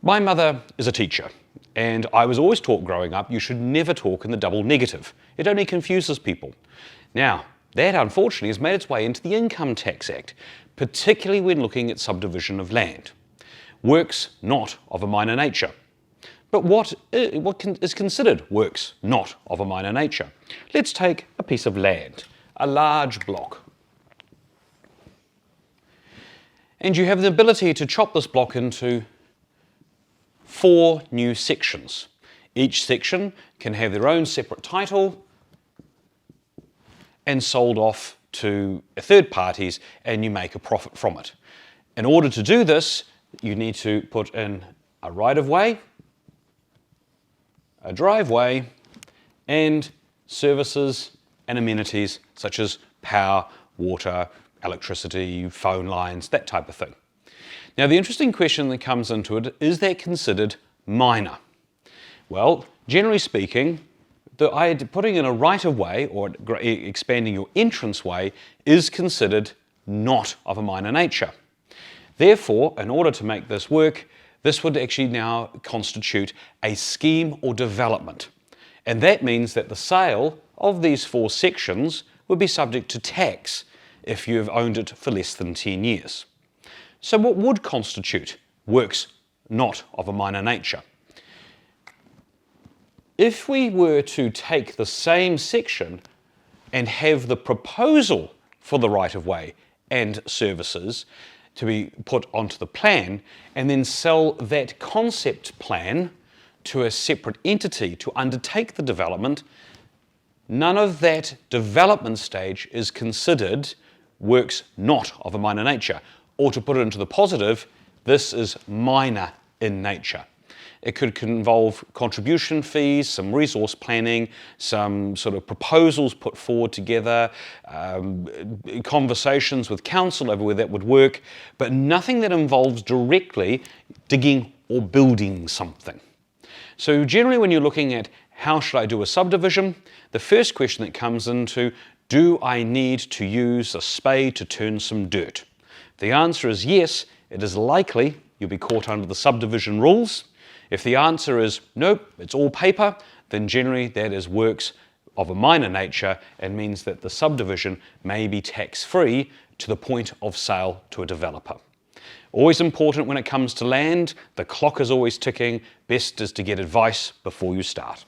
My mother is a teacher, and I was always taught growing up you should never talk in the double negative. It only confuses people. Now, that unfortunately has made its way into the Income Tax Act, particularly when looking at subdivision of land. Works not of a minor nature. But what is considered works not of a minor nature? Let's take a piece of land, a large block. And you have the ability to chop this block into 4 new sections. Each section can have their own separate title and sold off to third parties, and you make a profit from it. In order to do this, you need to put in a right-of-way, a driveway, and services and amenities such as power, water, electricity, phone lines, that type of thing. Now, the interesting question that comes into it, is that considered minor? Well, generally speaking, putting in a right-of-way or expanding your entranceway is considered not of a minor nature. Therefore, in order to make this work, this would actually now constitute a scheme or development. And that means that the sale of these 4 sections would be subject to tax if you have owned it for less than 10 years. So what would constitute works not of a minor nature? If we were to take the same section and have the proposal for the right-of-way and services to be put onto the plan, and then sell that concept plan to a separate entity to undertake the development, none of that development stage is considered works not of a minor nature. Or to put it into the positive, this is minor in nature. It could involve contribution fees, some resource planning, some sort of proposals put forward together, conversations with council over where that would work, but nothing that involves directly digging or building something. So generally when you're looking at how should I do a subdivision, the first question that comes into, do I need to use a spade to turn some dirt? If the answer is yes, it is likely you'll be caught under the subdivision rules. If the answer is nope, it's all paper, then generally that is works of a minor nature and means that the subdivision may be tax-free to the point of sale to a developer. Always important when it comes to land, the clock is always ticking. Best is to get advice before you start.